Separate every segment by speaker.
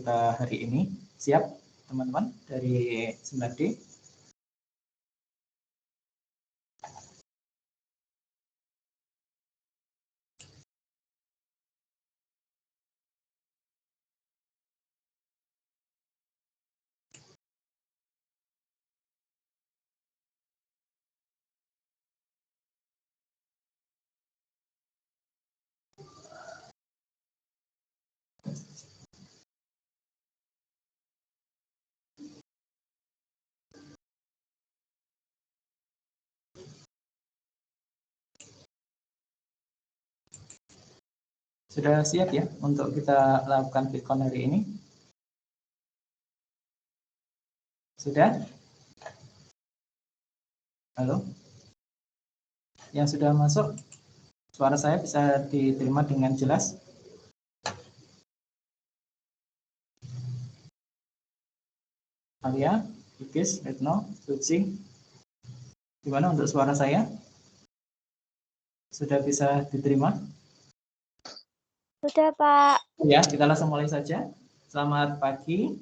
Speaker 1: kita hari ini. Siap teman-teman dari 9D? Sudah siap ya untuk kita lakukan Vkon hari ini? Sudah? Halo? Yang sudah masuk, suara saya bisa diterima dengan jelas? Alia, Ikis, Retno, Suci, gimana untuk suara saya? Sudah bisa diterima?
Speaker 2: Sudah, Pak.
Speaker 1: Ya, kita langsung mulai saja. Selamat pagi.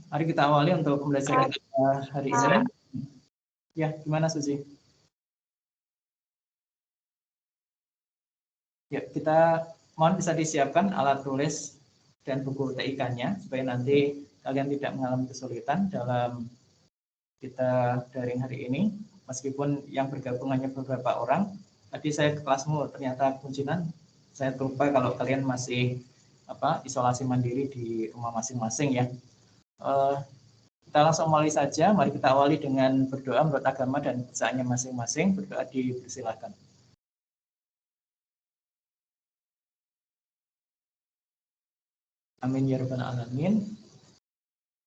Speaker 1: Mari kita awali untuk pembelajaran hari ini. Ya, gimana Suci? Ya, kita mohon bisa disiapkan alat tulis dan buku TIK-nya supaya nanti kalian tidak mengalami kesulitan dalam kita daring hari ini. Meskipun yang bergabung hanya beberapa orang, tadi saya ke kelasmu ternyata kuncinan. Saya lupa kalau kalian masih isolasi mandiri di rumah masing-masing ya. Kita langsung mulai saja. Mari kita awali dengan berdoa menurut agama dan bacaannya masing-masing. Berdoa dipersilakan. Amin ya rabbal alamin.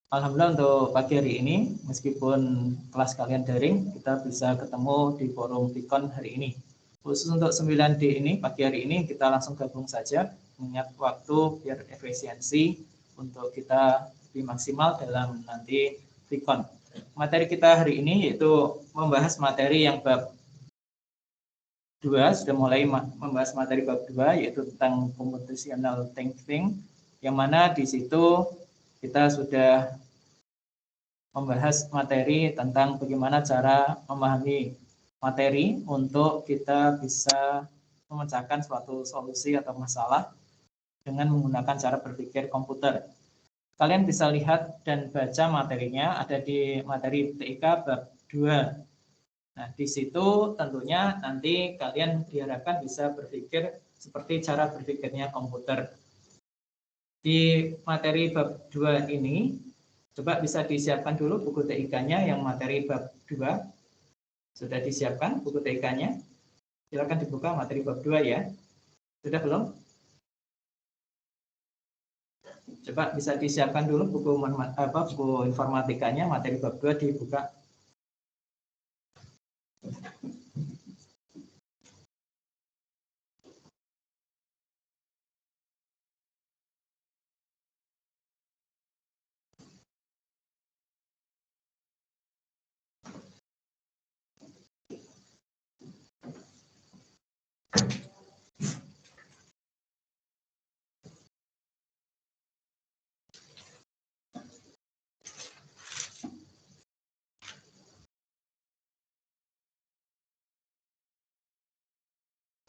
Speaker 1: Alhamdulillah untuk pagi hari ini, meskipun kelas kalian daring, kita bisa ketemu di forum Vkon hari ini. Khusus untuk 9D ini, pagi hari ini kita langsung gabung saja, mengingat waktu biar efisiensi untuk kita lebih maksimal dalam nanti Vkon. Materi kita hari ini yaitu membahas materi yang bab 2, sudah mulai membahas materi bab 2, yaitu tentang computational thinking, yang mana di situ kita sudah membahas materi tentang bagaimana cara memahami materi untuk kita bisa memecahkan suatu solusi atau masalah dengan menggunakan cara berpikir komputer. Kalian bisa lihat dan baca materinya ada di materi TIK bab 2. Nah, di situ tentunya nanti kalian diharapkan bisa berpikir seperti cara berpikirnya komputer. Di materi bab 2 ini, coba bisa disiapkan dulu buku TIK-nya yang materi bab 2. Sudah disiapkan buku TIK-nya? Silakan dibuka materi bab 2 ya. Sudah belum? Coba bisa disiapkan dulu buku informatikanya, materi bab 2 dibuka.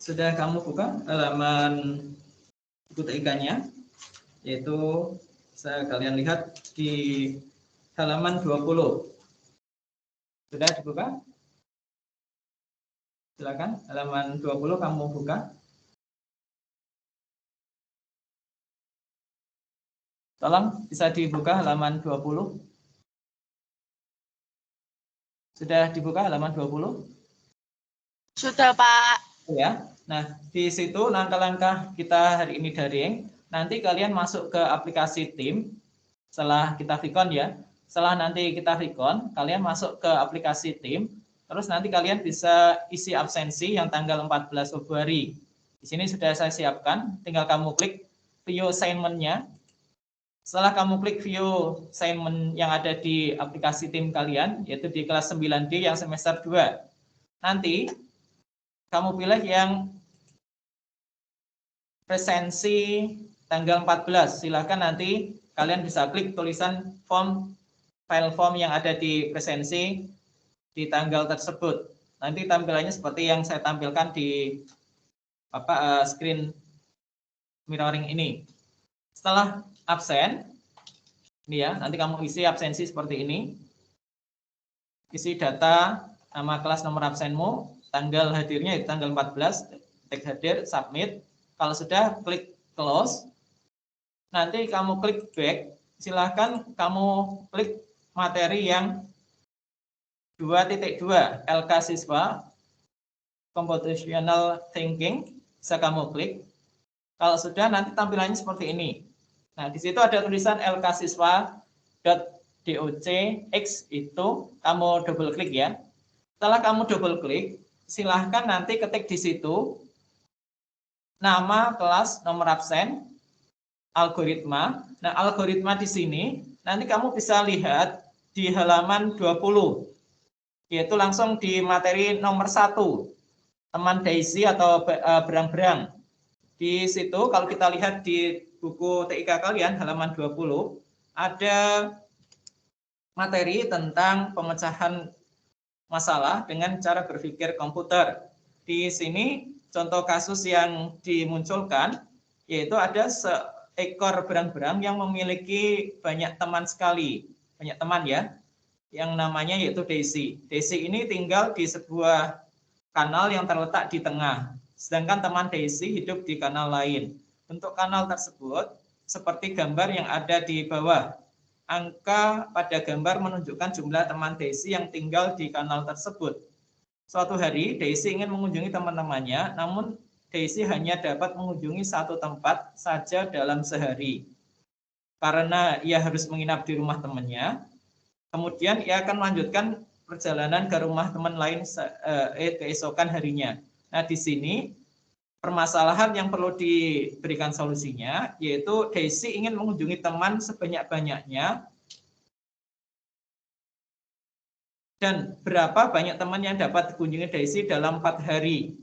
Speaker 1: Sudah kamu buka halaman buku TIK-nya, yaitu kalian lihat di halaman 20. Sudah dibuka? Silakan, halaman 20 kamu buka. Tolong bisa dibuka halaman 20. Sudah dibuka halaman 20?
Speaker 2: Sudah, Pak.
Speaker 1: Ya. Nah, di situ langkah-langkah kita hari ini daring. Nanti kalian masuk ke aplikasi Team setelah kita Vkon ya. Setelah nanti kita Vkon, kalian masuk ke aplikasi Team. Terus nanti kalian bisa isi absensi yang tanggal 14 Februari. Di sini sudah saya siapkan, tinggal kamu klik view assignment-nya. Setelah kamu klik view assignment yang ada di aplikasi Team kalian, yaitu di kelas 9D yang semester 2. Nanti kamu pilih yang presensi tanggal 14. Silahkan nanti kalian bisa klik tulisan file form yang ada di presensi di tanggal tersebut. Nanti tampilannya seperti yang saya tampilkan di screen mirroring ini. Setelah absen, ini ya, nanti kamu isi absensi seperti ini. Isi data, nama kelas, nomor absenmu, tanggal hadirnya itu tanggal 14, tag hadir, submit. Kalau sudah, klik close. Nanti kamu klik back, silahkan kamu klik materi yang 2.2 LK siswa Computational Thinking, bisa kamu klik. Kalau sudah, nanti tampilannya seperti ini. Nah, di situ ada tulisan LK siswa .docx, itu kamu double klik ya. Setelah kamu double klik, silahkan nanti ketik di situ nama kelas, nomor absen, algoritma. Nah, algoritma di sini nanti kamu bisa lihat di halaman 20, yaitu langsung di materi nomor 1, teman Daisy atau berang-berang. Di situ kalau kita lihat di buku TIK kalian halaman 20, ada materi tentang pemecahan masalah dengan cara berpikir komputer. Di sini contoh kasus yang dimunculkan yaitu ada seekor berang-berang yang memiliki banyak teman sekali, banyak teman ya, yang namanya yaitu Daisy. Daisy ini tinggal di sebuah kanal yang terletak di tengah, sedangkan teman Daisy hidup di kanal lain. Untuk kanal tersebut seperti gambar yang ada di bawah. Angka pada gambar menunjukkan jumlah teman Daisy yang tinggal di kanal tersebut. Suatu hari Daisy ingin mengunjungi teman-temannya, namun Daisy hanya dapat mengunjungi satu tempat saja dalam sehari. Karena ia harus menginap di rumah temannya, kemudian ia akan melanjutkan perjalanan ke rumah teman lain keesokan harinya. Nah, di sini permasalahan yang perlu diberikan solusinya, yaitu Daisy ingin mengunjungi teman sebanyak-banyaknya, dan berapa banyak teman yang dapat dikunjungi Daisy dalam 4 hari.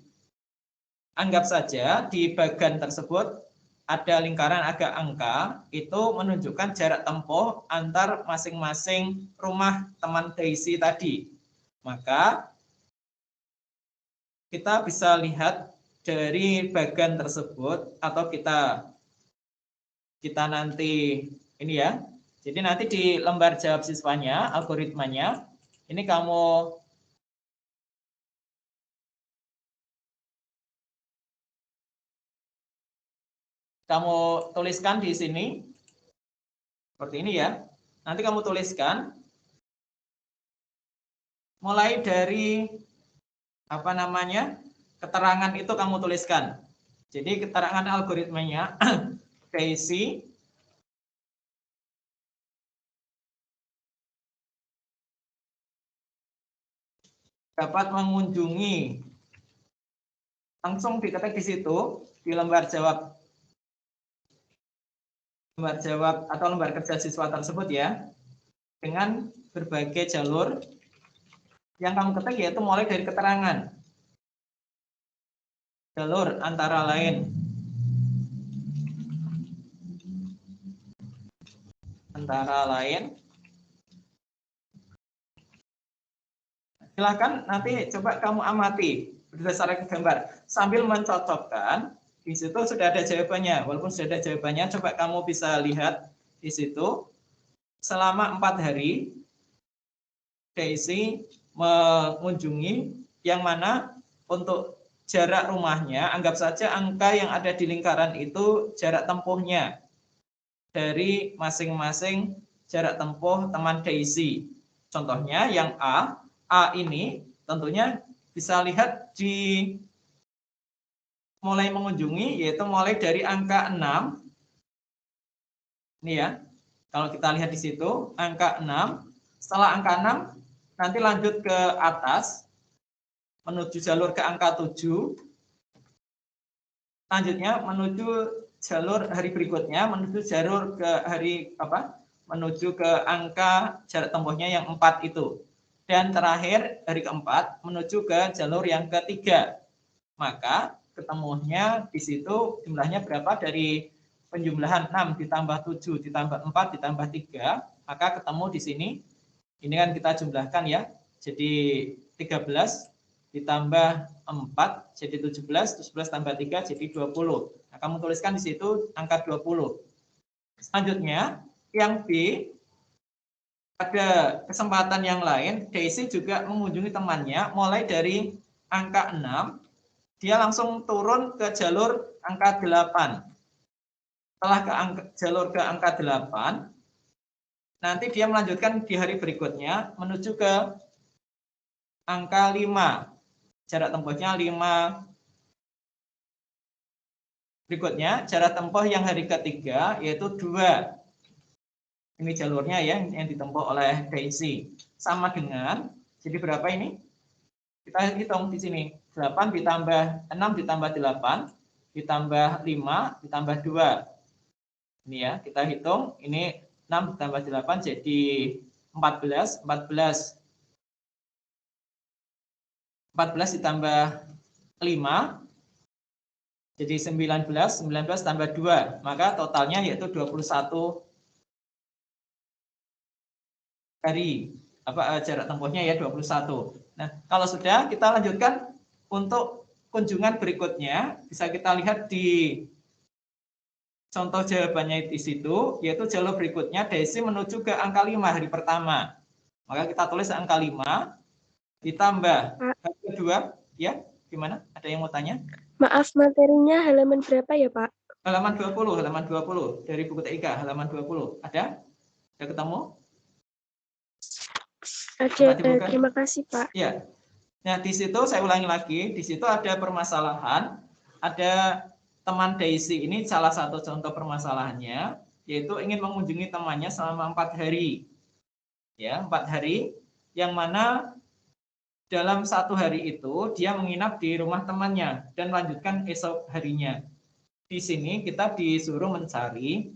Speaker 1: Anggap saja di bagian tersebut ada lingkaran agak angka, itu menunjukkan jarak tempuh antar masing-masing rumah teman Daisy tadi. Maka kita bisa lihat dari bagian tersebut, atau kita nanti ini ya. Jadi nanti di lembar jawab siswanya, algoritmanya, ini kamu tuliskan di sini seperti ini ya. Nanti kamu tuliskan mulai dari keterangan itu kamu tuliskan. Jadi keterangan algoritmanya Daisy dapat mengunjungi, langsung diketik di situ di lembar jawab atau lembar kerja siswa tersebut ya, dengan berbagai jalur yang kamu ketik, yaitu mulai dari keterangan. Jalur antara lain silahkan nanti coba kamu amati berdasarkan gambar sambil mencocokkan. Di situ sudah ada jawabannya. Walaupun sudah ada jawabannya, coba kamu bisa lihat di situ selama 4 hari Daisy mengunjungi, yang mana untuk jarak rumahnya, anggap saja angka yang ada di lingkaran itu jarak tempuhnya dari masing-masing jarak tempuh teman Daisy. Contohnya yang A ini tentunya bisa lihat di mulai mengunjungi, yaitu mulai dari angka 6. Ini ya, kalau kita lihat di situ angka 6. Setelah angka 6 nanti lanjut ke atas menuju jalur ke angka 7. Selanjutnya menuju jalur hari berikutnya, menuju jalur ke hari menuju ke angka jarak tempuhnya yang 4 itu. Dan terakhir hari keempat menuju ke jalur yang ketiga. Maka ketemunya di situ jumlahnya berapa dari penjumlahan 6 ditambah 7 ditambah 4 ditambah 3, maka ketemu di sini. Ini kan kita jumlahkan ya. Jadi 13 ditambah 4 jadi 17, 17 tambah 3 jadi 20. Nah, kamu tuliskan di situ angka 20. Selanjutnya, yang B, ada kesempatan yang lain, Daisy juga mengunjungi temannya mulai dari angka 6, dia langsung turun ke jalur angka 8. Setelah jalur ke angka 8, nanti dia melanjutkan di hari berikutnya menuju ke angka 5. Jarak tempuhnya 5. Berikutnya, jarak tempuh yang hari ketiga yaitu 2. Ini jalurnya ya yang ditempuh oleh Daisy. Sama dengan, jadi berapa ini? Kita hitung di sini. 8 ditambah 6 ditambah 8 ditambah 5 ditambah 2. Ini ya, kita hitung. Ini 6 ditambah 8 jadi 14. 14 ditambah 5 jadi 19. 19 tambah 2. Maka totalnya yaitu 21 hari. Jarak tempuhnya ya 21. Nah, kalau sudah, kita lanjutkan untuk kunjungan berikutnya. Bisa kita lihat di contoh jawabannya di situ, yaitu jalur berikutnya Daisy menuju ke angka 5 hari pertama. Maka kita tulis angka 5 ditambah hari kedua, ya gimana? Ada yang mau tanya?
Speaker 3: Maaf, materinya halaman berapa ya, Pak?
Speaker 1: Halaman 20 dari buku TIK, halaman 20. Ada? Sudah ketemu?
Speaker 3: Ada, terima kasih, Pak.
Speaker 1: Ya. Nah, di situ saya ulangi lagi, di situ ada permasalahan, ada teman Daisy ini salah satu contoh permasalahannya, yaitu ingin mengunjungi temannya selama 4 hari. Ya, 4 hari, yang mana dalam 1 hari itu dia menginap di rumah temannya dan lanjutkan esok harinya. Di sini kita disuruh mencari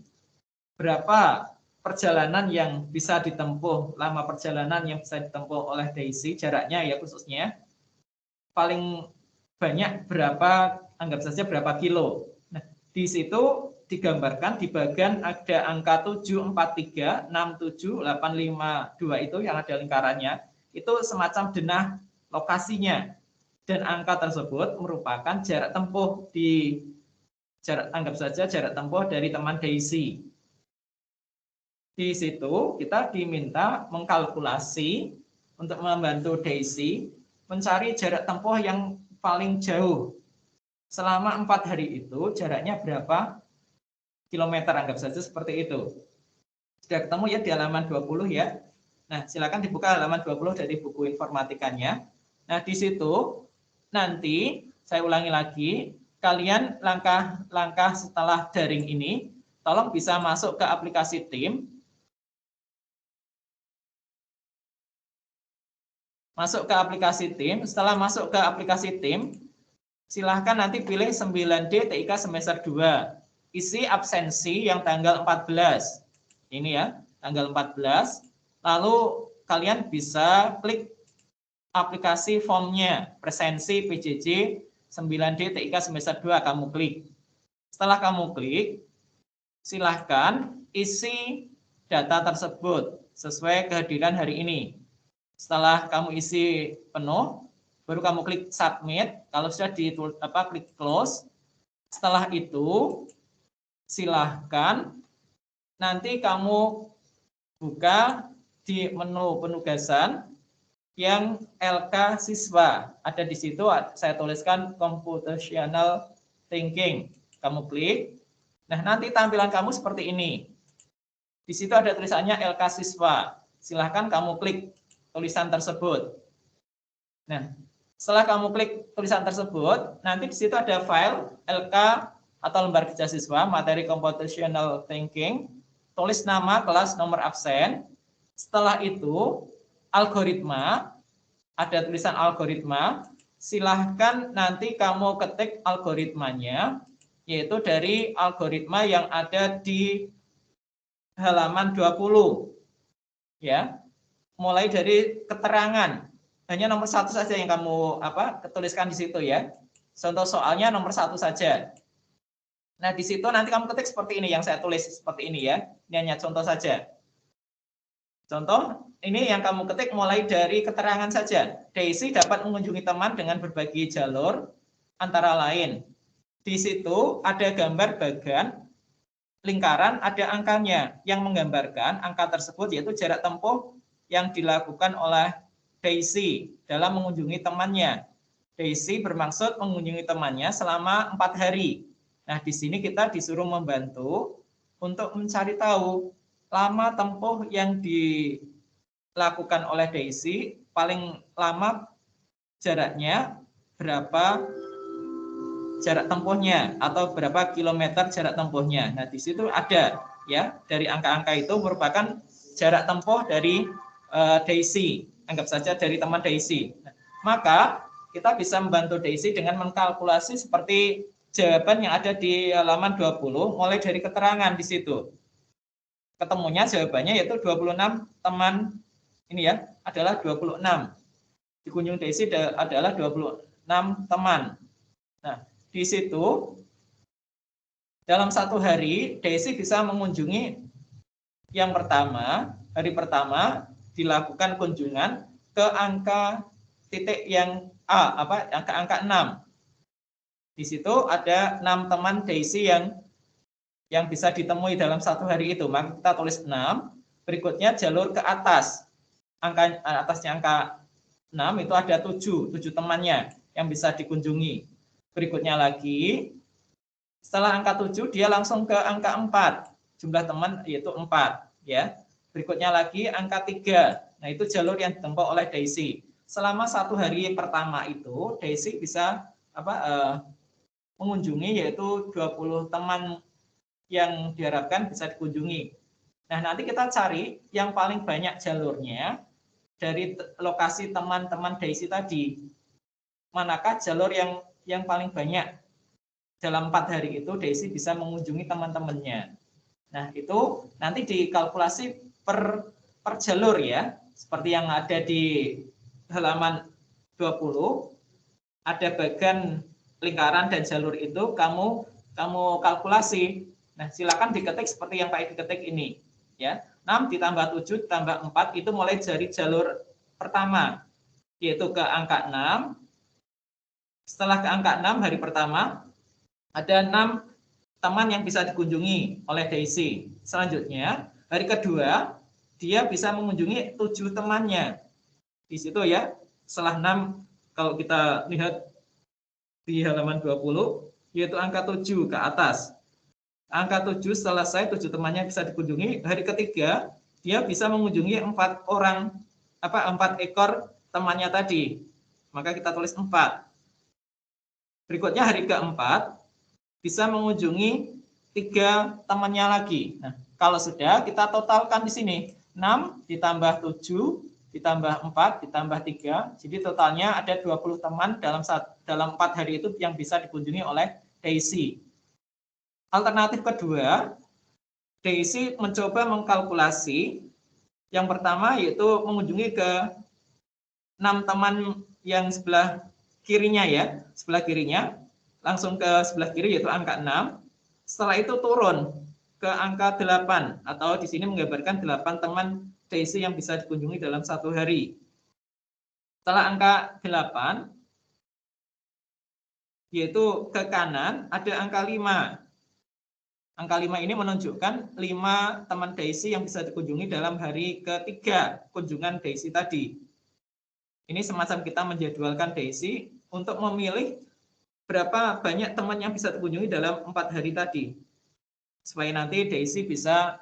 Speaker 1: berapa perjalanan yang bisa ditempuh, lama perjalanan yang bisa ditempuh oleh Daisy, jaraknya ya khususnya, paling banyak berapa, anggap saja berapa kilo. Nah, di situ digambarkan di bagian ada angka 743, 67, 852 itu yang ada lingkarannya, itu semacam denah lokasinya. Dan angka tersebut merupakan jarak tempuh anggap saja jarak tempuh dari teman Daisy. Di situ kita diminta mengkalkulasi untuk membantu Daisy mencari jarak tempuh yang paling jauh. Selama 4 hari itu jaraknya berapa kilometer, anggap saja seperti itu. Sudah ketemu ya di halaman 20 ya. Nah, silakan dibuka halaman 20 dari buku informatikanya. Nah, di situ nanti saya ulangi lagi, kalian langkah-langkah setelah daring ini tolong bisa masuk ke aplikasi Tim. Masuk ke aplikasi Tim, setelah masuk ke aplikasi Tim, silahkan nanti pilih 9D TIK semester 2. Isi absensi yang tanggal 14. Ini ya, tanggal 14. Lalu kalian bisa klik aplikasi formnya, presensi PJJ 9D TIK semester 2, kamu klik. Setelah kamu klik, silahkan isi data tersebut sesuai kehadiran hari ini. Setelah kamu isi penuh, baru kamu klik submit. Kalau sudah klik close. Setelah itu, silahkan nanti kamu buka di menu penugasan yang LK siswa. Ada di situ, saya tuliskan computational thinking. Kamu klik. Nah, nanti tampilan kamu seperti ini. Di situ ada tulisannya LK siswa. Silahkan kamu klik tulisan tersebut. Nah, setelah kamu klik tulisan tersebut, nanti di situ ada file LK atau lembar kerja siswa, materi computational thinking, tulis nama, kelas, nomor absen. Setelah itu, algoritma, ada tulisan algoritma, silahkan nanti kamu ketik algoritmanya, yaitu dari algoritma yang ada di halaman 20. Ya. Mulai dari keterangan, hanya nomor 1 saja yang kamu tuliskan di situ ya. Contoh soalnya nomor 1 saja. Nah, di situ nanti kamu ketik seperti ini yang saya tulis seperti ini ya. Ini hanya contoh saja. Contoh, ini yang kamu ketik mulai dari keterangan saja. Daisy dapat mengunjungi teman dengan berbagai jalur, antara lain. Di situ ada gambar bagan, lingkaran, ada angkanya. Yang menggambarkan angka tersebut yaitu jarak tempuh yang dilakukan oleh Daisy dalam mengunjungi temannya. Daisy bermaksud mengunjungi temannya selama 4 hari. Nah, di sini kita disuruh membantu untuk mencari tahu lama tempuh yang dilakukan oleh Daisy, paling lama jaraknya berapa jarak tempuhnya atau berapa kilometer jarak tempuhnya. Nah, di situ ada ya, dari angka-angka itu merupakan jarak tempuh dari Daisy. Anggap saja dari teman Daisy. Nah, maka kita bisa membantu Daisy dengan mengkalkulasi seperti jawaban yang ada di halaman 20 mulai dari keterangan di situ. Ketemunya jawabannya yaitu 26 teman ini ya, adalah 26. Dikunjungi Daisy adalah 26 teman. Nah, di situ dalam 1 hari Daisy bisa mengunjungi yang pertama, hari pertama dilakukan kunjungan ke angka titik yang A, angka 6. Di situ ada 6 teman Daisy yang bisa ditemui dalam 1 hari itu. Maka kita tulis 6. Berikutnya jalur ke atas. Atasnya angka 6 itu ada 7 temannya yang bisa dikunjungi. Berikutnya lagi, setelah angka 7 dia langsung ke angka 4. Jumlah teman yaitu 4 ya. Berikutnya lagi angka 3. Nah, itu jalur yang ditempuh oleh Daisy. Selama 1 hari pertama itu Daisy bisa mengunjungi yaitu 20 teman yang diharapkan bisa dikunjungi. Nah, nanti kita cari yang paling banyak jalurnya dari lokasi teman-teman Daisy tadi. Manakah jalur yang paling banyak? Dalam 4 hari itu Daisy bisa mengunjungi teman-temannya. Nah, itu nanti dikalkulasi per jalur ya. Seperti yang ada di halaman 20, ada bagan, lingkaran dan jalur itu kamu kalkulasi. Nah, silakan diketik seperti yang Pak Edi ketik ini ya. 6 ditambah 7 ditambah 4 itu mulai dari jalur pertama yaitu ke angka 6. Setelah ke angka 6 hari pertama ada 6 teman yang bisa dikunjungi oleh Daisy. Selanjutnya hari kedua dia bisa mengunjungi 7 temannya. Di situ ya, setelah 6 kalau kita lihat di halaman 20 yaitu angka 7 ke atas. Angka 7 selesai, 7 temannya bisa dikunjungi. Hari ketiga dia bisa mengunjungi 4 ekor temannya tadi. Maka kita tulis 4. Berikutnya hari keempat bisa mengunjungi 3 temannya lagi. Nah, kalau sudah kita totalkan di sini 6 ditambah 7 ditambah 4 ditambah 3, jadi totalnya ada 20 teman dalam 4 hari itu yang bisa dikunjungi oleh Daisy. Alternatif kedua, Daisy mencoba mengkalkulasi yang pertama yaitu mengunjungi ke 6 teman yang sebelah kirinya ya, sebelah kirinya, langsung ke sebelah kiri yaitu angka 6. Setelah itu turun ke angka 8 atau di sini menggambarkan 8 teman Daisy yang bisa dikunjungi dalam 1 hari. Setelah angka 8 yaitu ke kanan ada angka 5. Angka 5 ini menunjukkan 5 teman Daisy yang bisa dikunjungi dalam hari ketiga kunjungan Daisy tadi. Ini semacam kita menjadwalkan Daisy untuk memilih berapa banyak teman yang bisa dikunjungi dalam 4 hari tadi. Supaya nanti Daisy bisa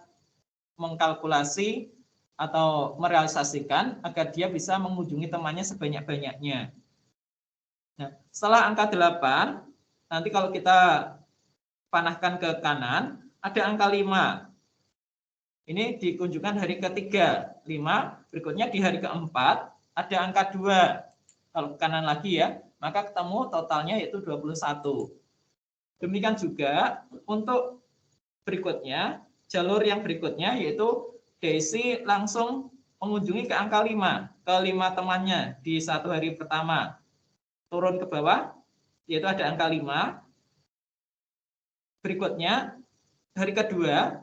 Speaker 1: mengkalkulasi atau merealisasikan agar dia bisa mengunjungi temannya sebanyak-banyaknya. Nah, setelah angka 8, nanti kalau kita panahkan ke kanan, ada angka 5. Ini dikunjungkan hari ketiga, 5. Berikutnya di hari keempat, ada angka 2. Kalau ke kanan lagi ya, maka ketemu totalnya yaitu 21. Demikian juga untuk berikutnya, jalur yang berikutnya yaitu Daisy langsung mengunjungi ke angka 5, ke 5 temannya di 1 hari pertama. Turun ke bawah, yaitu ada angka 5. Berikutnya, hari kedua,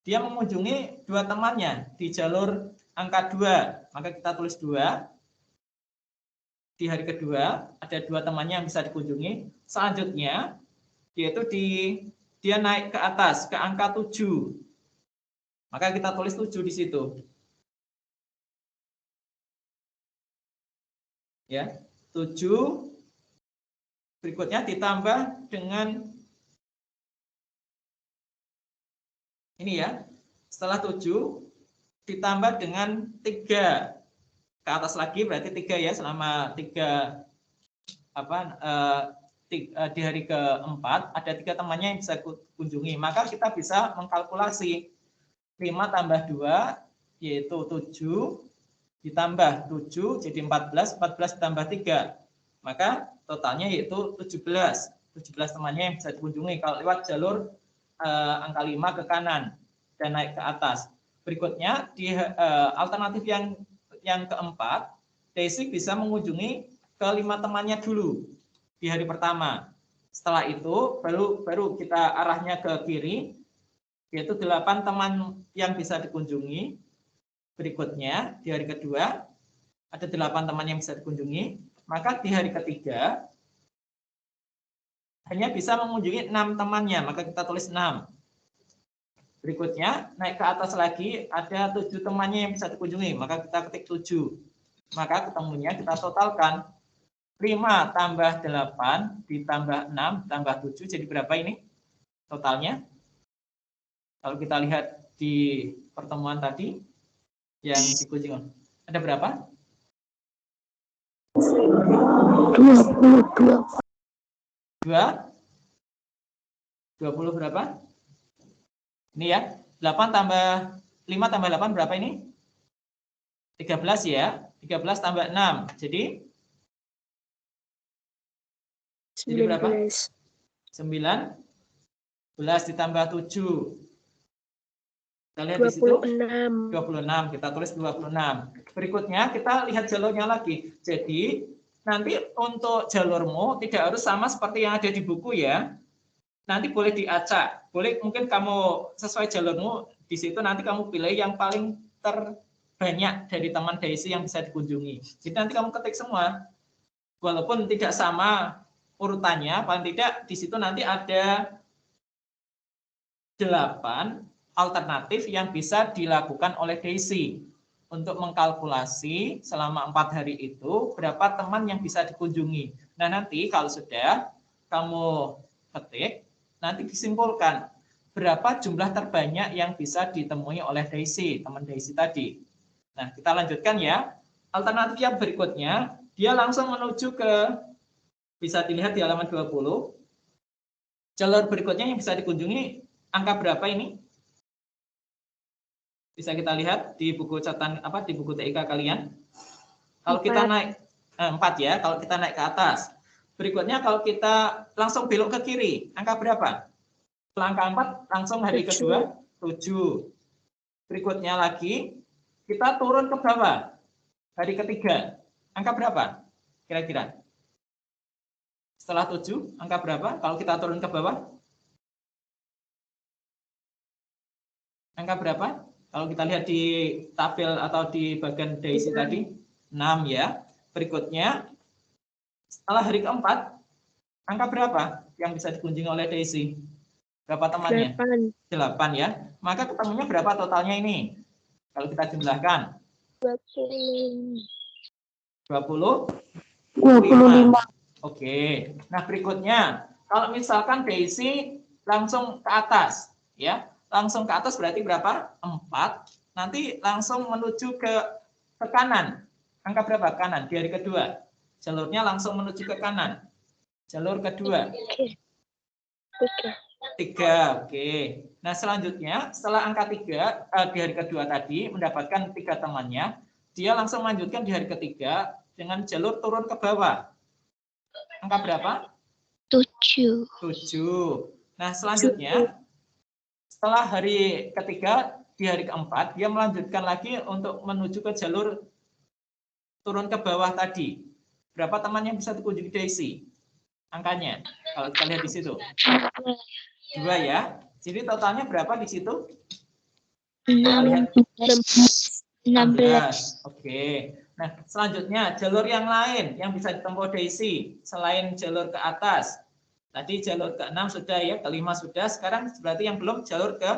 Speaker 1: dia mengunjungi 2 temannya di jalur angka 2. Maka kita tulis 2. Di hari kedua, ada 2 temannya yang bisa dikunjungi. Selanjutnya, yaitu dia naik ke atas, ke angka 7. Maka kita tulis 7 di situ. Ya, 7. Berikutnya ditambah dengan ini ya, setelah 7 ditambah dengan 3 ke atas lagi, berarti 3 ya, selama 3 di hari keempat ada 3 temannya yang bisa kunjungi. Maka kita bisa mengkalkulasi 5 tambah 2 yaitu 7 ditambah 7 jadi 14, 14 ditambah 3. Maka totalnya yaitu 17 temannya yang bisa dikunjungi kalau lewat jalur angka 5 ke kanan dan naik ke atas. Berikutnya di alternatif yang keempat, Daisy bisa mengunjungi ke 5 temannya dulu di hari pertama. Setelah itu baru kita arahnya ke kiri, yaitu 8 teman yang bisa dikunjungi. Berikutnya di hari kedua ada 8 teman yang bisa dikunjungi. Maka di hari ketiga hanya bisa mengunjungi 6 temannya, maka kita tulis 6. Berikutnya naik ke atas lagi ada 7 temannya yang bisa dikunjungi, maka kita ketik 7. Maka ketemunya kita totalkan 5 tambah 8 ditambah 6 tambah 7 jadi berapa ini totalnya? Kalau kita lihat di pertemuan tadi yang dikunjungi ada berapa?
Speaker 3: 22.
Speaker 1: 20 berapa? Ini ya, 8 tambah 5 tambah 8 berapa ini? 13 ya, 13 tambah 6. Jadi berapa? 19 ditambah 7. Kita lihat
Speaker 3: 26.
Speaker 1: di situ 26, kita tulis 26. Berikutnya kita lihat jalurnya lagi. Jadi nanti untuk jalurmu tidak harus sama seperti yang ada di buku ya. Nanti boleh diacak. Boleh mungkin kamu sesuai jalurmu di situ nanti kamu pilih yang paling terbanyak dari teman Daisy yang bisa dikunjungi. Jadi nanti kamu ketik semua. Walaupun tidak sama urutannya, paling tidak di situ nanti ada 8 alternatif yang bisa dilakukan oleh Daisy untuk mengkalkulasi selama 4 hari itu berapa teman yang bisa dikunjungi. Nah nanti kalau sudah kamu ketik, nanti disimpulkan berapa jumlah terbanyak yang bisa ditemui oleh Daisy, teman Daisy tadi. Nah kita lanjutkan ya. Alternatif yang berikutnya, dia langsung menuju ke, bisa dilihat di halaman 20. Jalur berikutnya yang bisa dikunjungi angka berapa ini? Bisa kita lihat di buku catatan di buku TIK kalian. Kalau kita naik 4 ya, kalau kita naik ke atas. Berikutnya kalau kita langsung belok ke kiri, angka berapa? Setelah angka 4 langsung hari kedua 7. Berikutnya lagi kita turun ke bawah. Hari ketiga, angka berapa? Kira-kira. Setelah 7, angka berapa? Kalau kita turun ke bawah. Angka berapa? Kalau kita lihat di tabel atau di bagian Daisy tadi, 6 ya. Berikutnya, setelah hari keempat, angka berapa yang bisa dikunjungi oleh Daisy? Berapa temannya? 8 ya. Maka ketemunya berapa totalnya ini? Kalau kita jumlahkan. 25. Oke. Nah, berikutnya, kalau misalkan Daisy langsung ke atas, ya. Langsung ke atas berarti berapa? 4. Nanti langsung menuju ke kanan. Angka berapa? Kanan di hari kedua. Jalurnya langsung menuju ke kanan. Jalur kedua. 3. Oke. Nah, selanjutnya setelah angka 3 di hari kedua tadi mendapatkan 3 temannya, dia langsung melanjutkan di hari ketiga dengan jalur turun ke bawah. Angka berapa?
Speaker 3: 7.
Speaker 1: Nah, selanjutnya setelah hari ketiga, di hari keempat, dia melanjutkan lagi untuk menuju ke jalur turun ke bawah tadi. Berapa teman yang bisa dikunjungi Daisy? Angkanya, kalau kita lihat di situ. 2 ya. Jadi totalnya berapa di situ?
Speaker 3: 16.
Speaker 1: Oke. Nah, selanjutnya jalur yang lain yang bisa ditempuh Daisy selain jalur ke atas. Tadi jalur ke-6 sudah ya, ke-5 sudah. Sekarang berarti yang belum jalur ke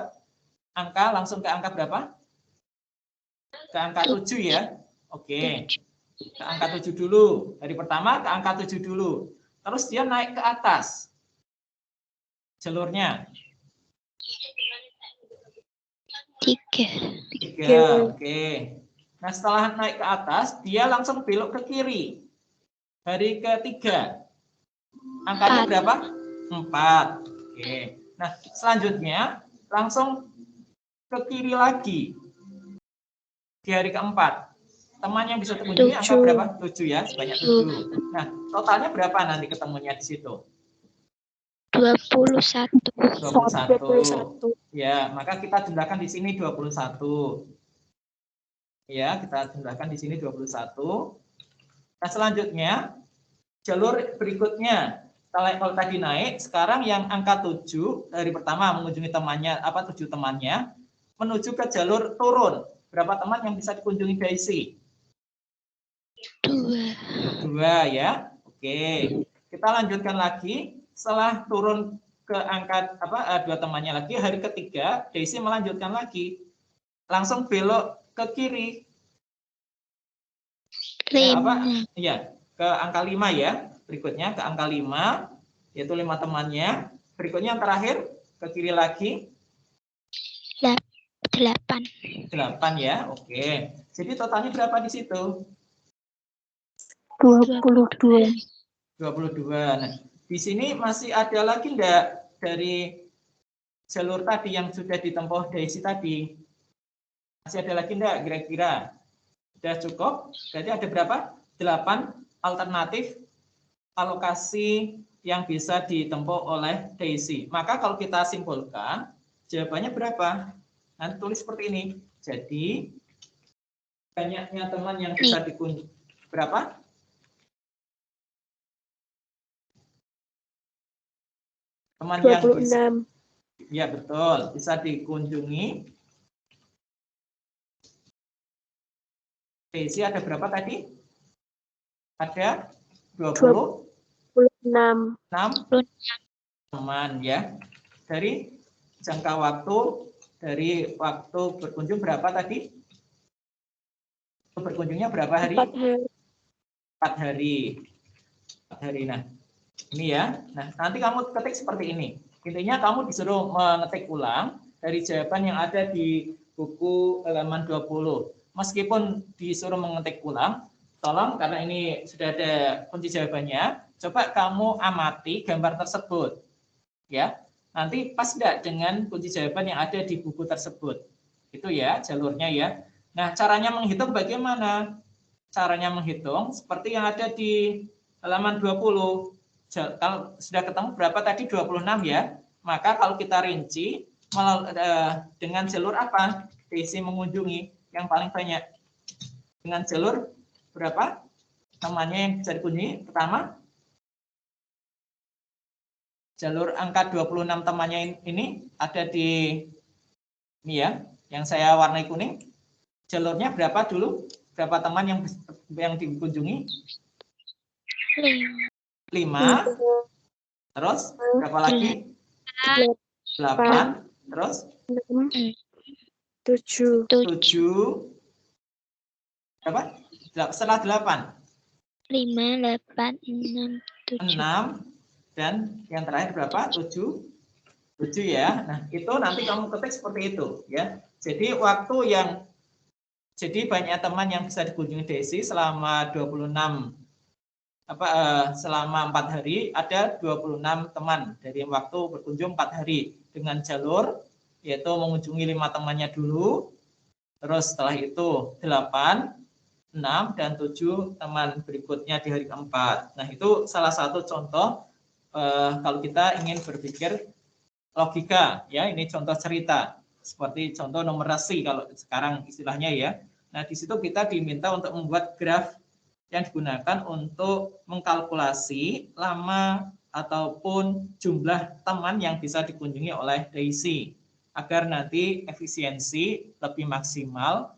Speaker 1: angka, langsung ke angka berapa? Ke angka 7 ya. Oke. Ke angka 7 dulu. Dari pertama ke angka 7 dulu. Terus dia naik ke atas. Jalurnya. 3. Oke. Nah, setelah naik ke atas, dia langsung belok ke kiri. Hari ke-3. Angkanya berapa? 4. Oke. Nah, selanjutnya langsung ke kiri lagi. Di hari ke-4. Teman yang bisa dikunjungi angka berapa? 7 ya, sebanyak 7. Nah, totalnya berapa nanti ketemunya di situ?
Speaker 3: 21.
Speaker 1: 21. Ya, maka kita jumlahkan di sini 21. Ya, kita jumlahkan di sini 21. Nah, selanjutnya jalur berikutnya. Kalau tadi naik, sekarang yang angka 7 dari pertama mengunjungi temannya, 7 temannya, menuju ke jalur turun. Berapa teman yang bisa dikunjungi Daisy? 2 ya. Oke. Kita lanjutkan lagi. Setelah turun ke angka 2 temannya lagi, hari ke-3 Daisy melanjutkan lagi. Langsung belok ke kiri. Iya, ke angka 5 ya. Berikutnya ke angka 5, yaitu 5 temannya. Berikutnya yang terakhir ke kiri lagi. 8 ya. Oke. Jadi totalnya berapa di situ?
Speaker 3: 22.
Speaker 1: Nah, di sini masih ada lagi enggak dari jalur tadi yang sudah ditempuh Daisy tadi? Masih ada lagi enggak kira-kira? Sudah cukup? Berarti ada berapa? 8 alternatif alokasi yang bisa ditempuh oleh Daisy. Maka kalau kita simpulkan, jawabannya berapa? Nanti tulis seperti ini. Jadi, banyaknya teman yang bisa dikunjungi. Berapa? Teman
Speaker 2: 26.
Speaker 1: yang bisa, ya betul, bisa dikunjungi. Daisy ada berapa tadi? Ada 26 teman ya. Dari jangka waktu, dari waktu berkunjung berapa tadi? Berkunjungnya berapa hari? 4 hari. 4 hari. Nah, ini ya. Nah, nanti kamu ketik seperti ini. Intinya kamu disuruh mengetik ulang dari jawaban yang ada di buku halaman 20. Meskipun disuruh mengetik ulang, tolong karena ini sudah ada kunci jawabannya, coba kamu amati gambar tersebut. Ya. Nanti pas enggak dengan kunci jawaban yang ada di buku tersebut. Itu ya jalurnya ya. Nah, caranya menghitung bagaimana? Caranya menghitung seperti yang ada di halaman 20. Kalau sudah ketemu berapa tadi? 26 ya. Maka kalau kita rinci dengan jalur apa? Daisy mengunjungi yang paling banyak. Dengan jalur berapa? Temannya yang bisa dikunjungi pertama. Jalur angka 26 temannya ini ada di ini ya, yang saya warnai kuning. Jalurnya berapa dulu? Berapa teman yang dikunjungi? 5. Terus berapa lagi? 8. Terus 7. Berapa? Setelah 8.
Speaker 3: 5, 8, 6, 7.
Speaker 1: 6. Dan yang terakhir berapa? 7 ya. Nah, itu nanti kamu ketik seperti itu ya. Jadi banyak teman yang bisa dikunjungi Daisy selama 26 selama 4 hari ada 26 teman dari waktu berkunjung 4 hari dengan jalur yaitu mengunjungi 5 temannya dulu. Terus setelah itu 8, 6 dan 7 teman berikutnya di hari keempat. Nah, itu salah satu contoh kalau kita ingin berpikir logika ya, ini contoh cerita seperti contoh numerasi kalau sekarang istilahnya ya. Nah, di situ kita diminta untuk membuat graf yang digunakan untuk mengkalkulasi lama ataupun jumlah teman yang bisa dikunjungi oleh Daisy agar nanti efisiensi lebih maksimal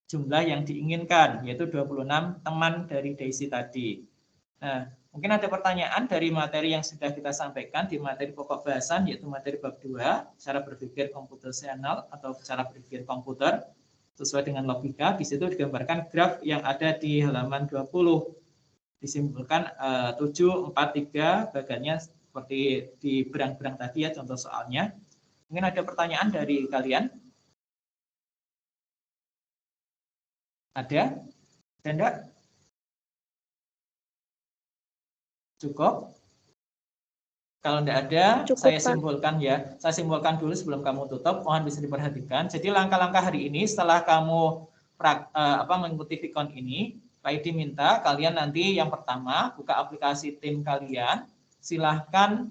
Speaker 1: jumlah yang diinginkan, yaitu 26 teman dari Daisy tadi. Nah, mungkin ada pertanyaan dari materi yang sudah kita sampaikan di materi pokok bahasan, yaitu materi bab 2, cara berpikir komputasional atau cara berpikir komputer, sesuai dengan logika. Di situ digambarkan graf yang ada di halaman 20. Disimpulkan 7, 4, 3, bagiannya seperti di berang-berang tadi ya, contoh soalnya. Mungkin ada pertanyaan dari kalian? Ada? Ada enggak? Cukup? Kalau enggak ada,
Speaker 3: Cukup,
Speaker 1: saya
Speaker 3: Pak.
Speaker 1: simpulkan ya. Saya simpulkan dulu sebelum kamu tutup, mohon bisa diperhatikan. Jadi langkah-langkah hari ini setelah kamu mengikuti Vicon ini, Pak Edi minta kalian nanti yang pertama buka aplikasi tim kalian, silahkan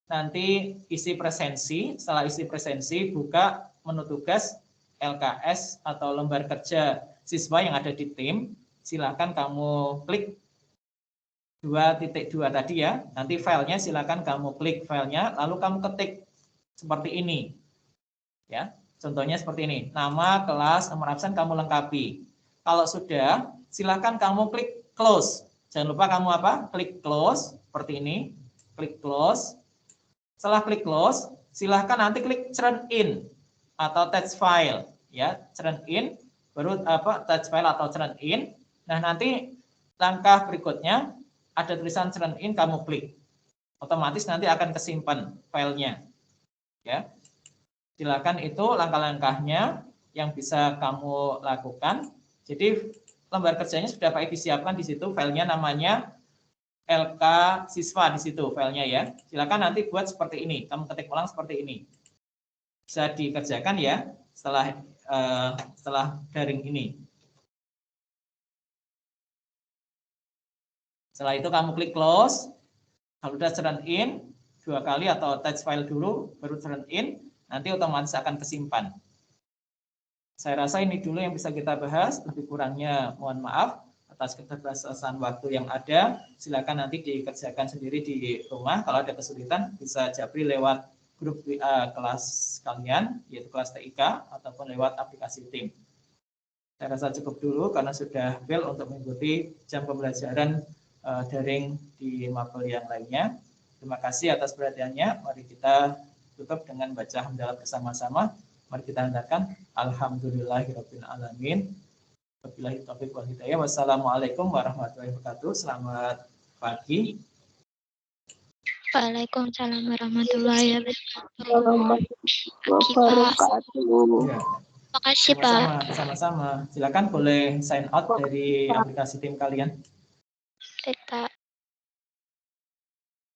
Speaker 1: nanti isi presensi. Setelah isi presensi, buka menu tugas LKS atau lembar kerja siswa yang ada di tim, silakan kamu klik 2.2 tadi ya. Nanti filenya silakan kamu klik filenya, lalu kamu ketik seperti ini. Ya, contohnya seperti ini. Nama, kelas, nomor absen kamu lengkapi. Kalau sudah, silakan kamu klik close. Jangan lupa kamu klik close seperti ini. Klik close. Setelah klik close, silakan nanti klik turn in atau text file. Ya, turn in. Baru touch file atau turn in. Nah, nanti langkah berikutnya ada tulisan turn in, kamu klik. Otomatis nanti akan kesimpan filenya. Ya. Silakan itu langkah-langkahnya yang bisa kamu lakukan. Jadi lembar kerjanya sudah Pak Edi siapkan di situ, filenya namanya LK siswa di situ filenya ya. Silakan nanti buat seperti ini, kamu ketik ulang seperti ini. Bisa dikerjakan ya setelah daring ini. Setelah itu kamu klik close. Kalau sudah turn in 2 kali atau touch file dulu baru turn in, nanti otomatis akan kesimpan. Saya rasa ini dulu yang bisa kita bahas, lebih kurangnya mohon maaf atas keterbatasan waktu yang ada. Silakan nanti dikerjakan sendiri di rumah. Kalau ada kesulitan bisa japri lewat grup WA kelas kalian, yaitu kelas TIK, ataupun lewat aplikasi tim. Saya rasa cukup dulu karena sudah bel untuk mengikuti jam pembelajaran daring di mapel yang lainnya. Terima kasih atas perhatiannya. Mari kita tutup dengan baca hamdalah bersama-sama. Mari kita hendakkan alhamdulillahirabbil alamin. Wabillahi taufiq wal hidayah. Wassalamualaikum warahmatullahi wabarakatuh. Selamat pagi.
Speaker 3: Waalaikumsalam warahmatullahi wabarakatuh.
Speaker 1: Ya.
Speaker 3: Makasih, Pak.
Speaker 1: Sama-sama. Silakan boleh sign out dari aplikasi tim kalian.
Speaker 3: Baik, Pak.